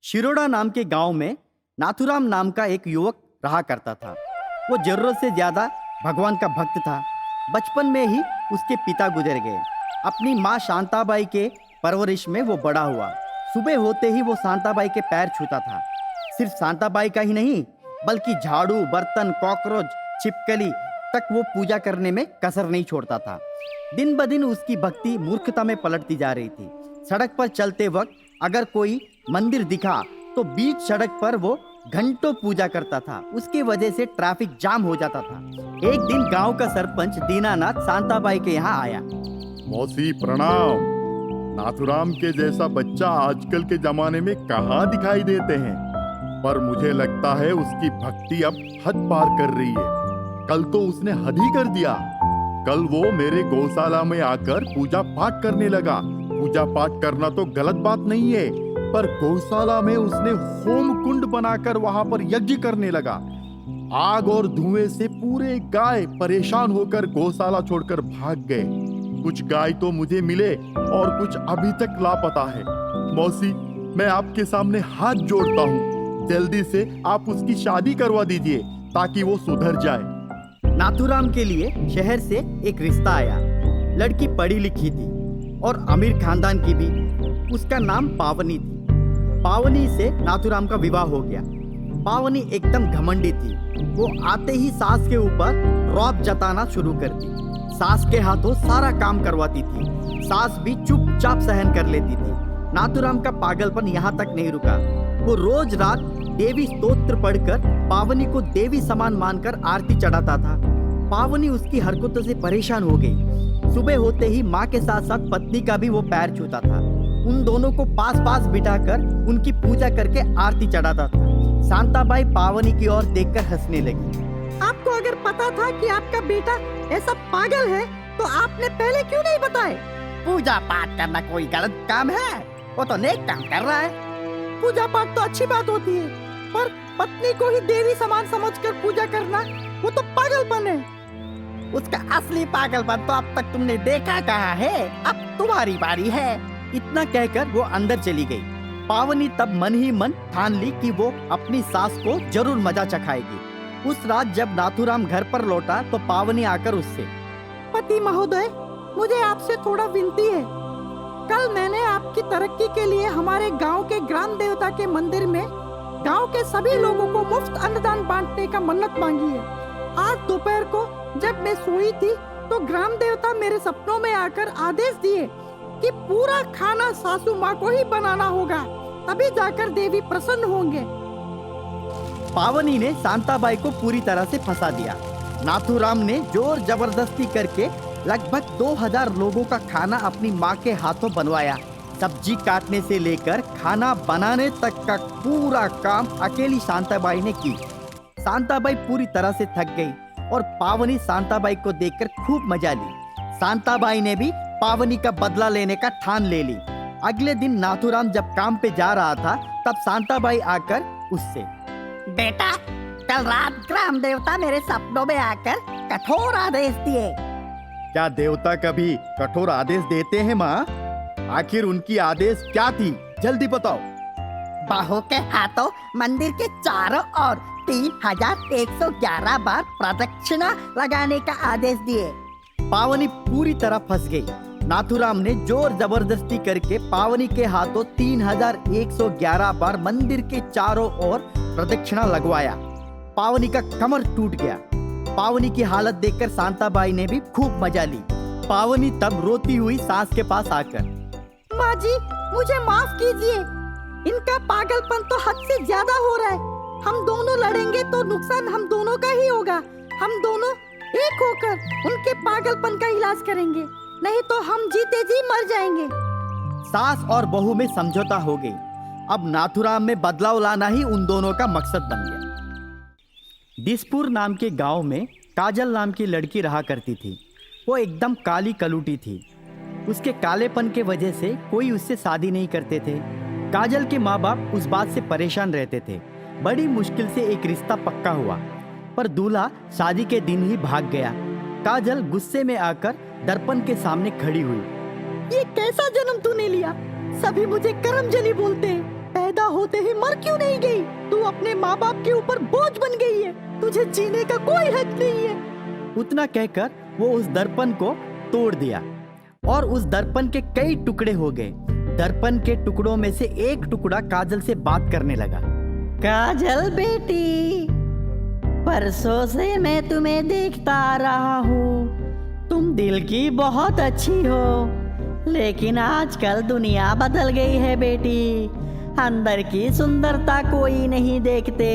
शिरोडा नाम के गांव में नाथुराम नाम का एक युवक रहा करता था। वो जरूरत से ज्यादा भगवान का भक्त था। बचपन में ही उसके पिता गुजर गए। अपनी माँ शांताबाई के परवरिश में वो बड़ा हुआ। सुबह होते ही वो शांताबाई के पैर छूता था। सिर्फ शांताबाई का ही नहीं, बल्कि झाड़ू, बर्तन, कॉकरोच, छिपकली तक वो पूजा करने में कसर नहीं छोड़ता था। दिन ब दिन उसकी भक्ति मूर्खता में पलटती जा रही थी। सड़क पर चलते वक्त अगर कोई मंदिर दिखा तो बीच सड़क पर वो घंटों पूजा करता था। उसकी वजह से ट्रैफिक जाम हो जाता था। एक दिन गांव का सरपंच दीनानाथ शांताबाई के यहाँ आया। मौसी प्रणाम। नाथुराम के जैसा बच्चा आजकल के जमाने में कहाँ दिखाई देते हैं, पर मुझे लगता है उसकी भक्ति अब हद पार कर रही है। कल तो उसने हद ही कर दिया। कल वो मेरे गौशाला में आकर पूजा पाठ करने लगा। पूजा पाठ करना तो गलत बात नहीं है, पर गौशाला में उसने होम कुंड बनाकर वहां पर यज्ञ करने लगा। आग और धुएं से पूरे गाय परेशान होकर गौशाला छोड़कर भाग गए। कुछ गाय तो मुझे मिले और कुछ अभी तक लापता है। मौसी, मैं आपके सामने हाथ जोड़ता हूँ, जल्दी से आप उसकी शादी करवा दीजिए ताकि वो सुधर जाए। नाथुराम के लिए शहर से एक रिश्ता आया। लड़की पढ़ी लिखी थी और अमीर खानदान की भी। उसका नाम पावनी थी। पावनी से नाथुराम का विवाह हो गया। पावनी एकदम घमंडी थी। वो आते ही सास के ऊपर रौब जताना शुरू कर दी। सास के हाथों सारा काम करवाती थी। सास भी चुपचाप सहन कर लेती थी। नाथुराम का पागलपन यहाँ तक नहीं रुका। वो रोज रात देवी स्तोत्र पढ़कर पावनी को देवी समान मानकर आरती चढ़ाता था। पावनी उसकी हरकतों से परेशान हो गई। सुबह होते ही माँ के साथ साथ पत्नी का भी वो पैर छूता था। उन दोनों को पास पास बिठाकर उनकी पूजा करके आरती चढ़ाता था। शांताबाई पावनी की ओर देखकर हंसने लगी। आपको अगर पता था कि आपका बेटा ऐसा पागल है तो आपने पहले क्यों नहीं बताए? पूजा पाठ करना कोई गलत काम है? वो तो नेक काम कर रहा है। पूजा पाठ तो अच्छी बात होती है, पर पत्नी को ही देवी समान समझकर पूजा करना वो तो पागलपन है। उसका असली पागलपन तो अब तक तुमने देखा कहाँ है। अब तुम्हारी बारी है। इतना कहकर वो अंदर चली गई। पावनी तब मन ही मन ठान ली कि वो अपनी सास को जरूर मजा चखाएगी। उस रात जब नाथुराम घर पर लौटा तो पावनी आकर उससे, पति महोदय, मुझे आपसे थोड़ा विनती है। कल मैंने आपकी तरक्की के लिए हमारे गांव के ग्राम देवता के मंदिर में गांव के सभी लोगों को मुफ्त अन्नदान बांटने का मन्नत मांगी है। आज दोपहर को जब मैं सोई थी तो ग्राम देवता मेरे सपनों में आकर आदेश दिए कि पूरा खाना सासू माँ को ही बनाना होगा, तभी जाकर देवी प्रसन्न होंगे। पावनी ने शांताबाई को पूरी तरह से फंसा दिया। नाथुराम ने जोर जबरदस्ती करके लगभग 2000 लोगों का खाना अपनी माँ के हाथों बनवाया। सब्जी काटने से लेकर खाना बनाने तक का पूरा काम अकेली शांताबाई ने की। शांताबाई पूरी तरह से थक गई और पावनी शांताबाई को देखकर खूब मजा ली। शांताबाई ने भी पावनी का बदला लेने का ठान ले ली। अगले दिन नाथुराम जब काम पे जा रहा था तब शांताबाई आकर उससे, बेटा, कल रात ग्राम देवता मेरे सपनों में आकर कठोर आदेश दिए। क्या देवता कभी कठोर आदेश देते हैं माँ? आखिर उनकी आदेश क्या थी? जल्दी बताओ। बहू के हाथों मंदिर के चारों ओर 3111 बार प्रदक्षिणा लगाने का आदेश दिए। पावनी पूरी तरह फंस गई। नाथुराम ने जोर जबरदस्ती करके पावनी के हाथों 3111 बार मंदिर के चारों ओर प्रदक्षिणा लगवाया। पावनी का कमर टूट गया। पावनी की हालत देखकर शांताबाई ने भी खूब मजा ली। पावनी तब रोती हुई सास के पास आकर, माँ जी, मुझे माफ कीजिए। इनका पागलपन तो हद से ज्यादा हो रहा है। हम दोनों लड़ेंगे तो नुकसान हम दोनों का ही होगा। हम दोनों एक होकर उनके पागलपन का इलाज करेंगे, नहीं तो हम जीते जी मर जाएंगे। सास और बहू में समझौता हो गई। अब नाथुराम में बदलाव लाना ही उन दोनों का मकसद बन गया। दिसपुर नाम के गांव में काजल नाम की लड़की रहा करती थी। वो एकदम काली कलूटी थी। उसके कालेपन के वजह से कोई उससे शादी नहीं करते थे। काजल के माँ बाप उस बात से परेशान रहते थे। बड़ी मुश्किल से एक रिश्ता पक्का हुआ, पर दूल्हा शादी के दिन ही भाग गया। काजल गुस्से में आकर दर्पण के सामने खड़ी हुई। ये कैसा जन्म तूने लिया? सभी मुझे करमजली बोलते हैं। पैदा होते ही मर क्यों नहीं गई? तू अपने माँ बाप के ऊपर बोझ बन गई है, तुझे जीने का कोई हक नहीं है। उतना कहकर वो उस दर्पण को तोड़ दिया और उस दर्पण के कई टुकड़े हो गए। दर्पण के टुकड़ों में से एक टुकड़ा काजल से बात करने लगा। काजल बेटी, परसों से मैं तुम्हें देखता आ रहा हूँ। तुम दिल की बहुत अच्छी हो, लेकिन आजकल दुनिया बदल गई है बेटी। अंदर की सुंदरता कोई नहीं देखते।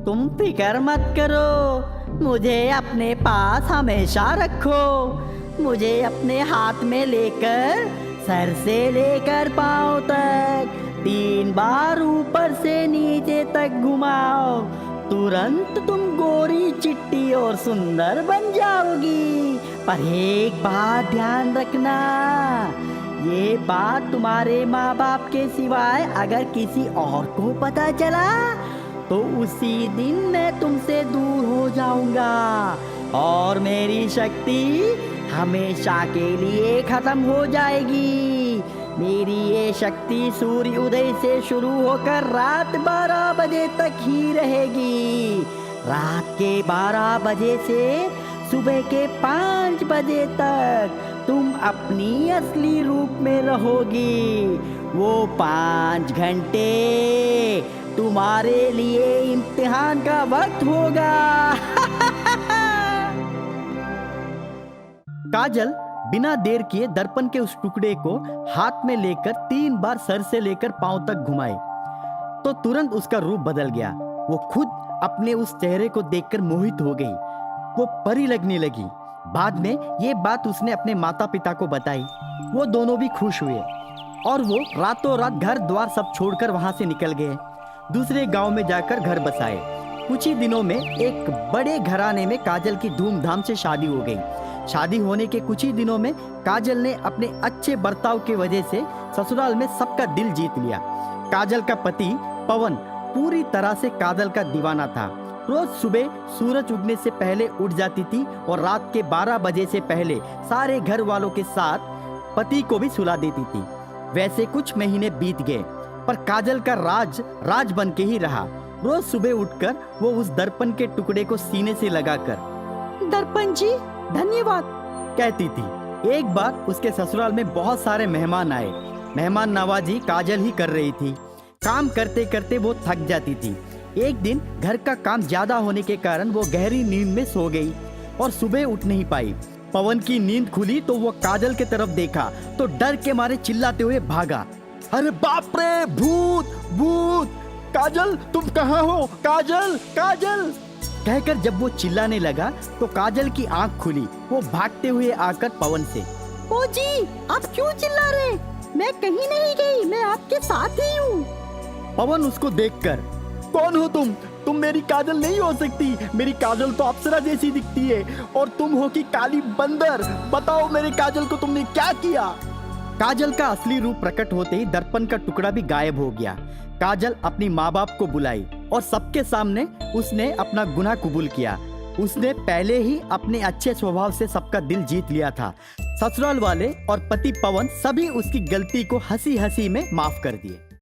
तुम फिक्र मत करो, मुझे अपने पास हमेशा रखो। मुझे अपने हाथ में लेकर सर से लेकर पांव तक 3 बार ऊपर से नीचे तक घुमाओ। तुरंत तुम गोरी, चिट्टी और सुंदर बन जाओगी। पर एक बात ध्यान रखना, ये बात तुम्हारे माँ बाप के सिवाय अगर किसी और को पता चला तो उसी दिन मैं तुमसे दूर हो जाऊंगा और मेरी शक्ति हमेशा के लिए खत्म हो जाएगी। मेरी ये शक्ति सूर्य उदय से शुरू होकर रात 12 बजे तक ही रहेगी। रात के 12 बजे से सुबह के 5 बजे तक तुम अपनी असली रूप में रहोगी। वो 5 घंटे तुम्हारे लिए इम्तिहान का वक्त होगा। काजल बिना देर किए दर्पण के उस टुकड़े को हाथ में लेकर 3 बार सर से लेकर पांव तक घुमाए तो तुरंत उसका रूप बदल गया। वो खुद अपने उस चेहरे को देखकर मोहित हो गई। वो परी लगने लगी। बाद में ये बात उसने अपने माता पिता को बताई। वो दोनों भी खुश हुए और वो रातों रात घर द्वार सब छोड़कर वहां से निकल गए। दूसरे गांव में जाकर घर बसाए। कुछ ही दिनों में एक बड़े घराने में काजल की धूमधाम से शादी हो गई। शादी होने के कुछ ही दिनों में काजल ने अपने अच्छे बर्ताव की वजह से ससुराल में सबका दिल जीत लिया। काजल का पति पवन पूरी तरह से काजल का दीवाना था। रोज सुबह सूरज उगने से पहले उठ जाती थी और रात के 12 बजे से पहले सारे घर वालों के साथ पति को भी सुला देती थी। वैसे कुछ महीने बीत गए पर काजल का राज बन के ही रहा। रोज सुबह उठकर वो उस दर्पण के टुकड़े को सीने से लगाकर दर्पण जी धन्यवाद कहती थी। एक बार उसके ससुराल में बहुत सारे मेहमान आए। मेहमान नवाजी काजल ही कर रही थी। काम करते करते वो थक जाती थी। एक दिन घर का काम ज्यादा होने के कारण वो गहरी नींद में सो गई और सुबह उठ नहीं पाई। पवन की नींद खुली तो वो काजल के तरफ देखा तो डर के मारे चिल्लाते हुए भागा। अरे बाप रे, भूत भूत! काजल तुम कहाँ हो? काजल काजल कहकर जब वो चिल्लाने लगा तो काजल की आंख खुली। वो भागते हुए आकर पवन से, ओ जी, आप क्यों चिल्ला रहे? मैं कहीं नहीं गई, मैं आपके साथ ही हूँ। पवन उसको देखकर, कौन हो तुम? तुम मेरी काजल नहीं हो सकती। मेरी काजल तो अप्सरा जैसी दिखती है और तुम हो कि काली बंदर। बताओ मेरे काजल को तुमने क्या किया? काजल का असली रूप प्रकट होते ही दर्पण का टुकड़ा भी गायब हो गया। काजल अपनी माँ बाप को बुलाई और सबके सामने उसने अपना गुनाह कबूल किया। उसने पहले ही अपने अच्छे स्वभाव से सबका दिल जीत लिया था। ससुराल वाले और पति पवन सभी उसकी गलती को हंसी हंसी में माफ कर दिए।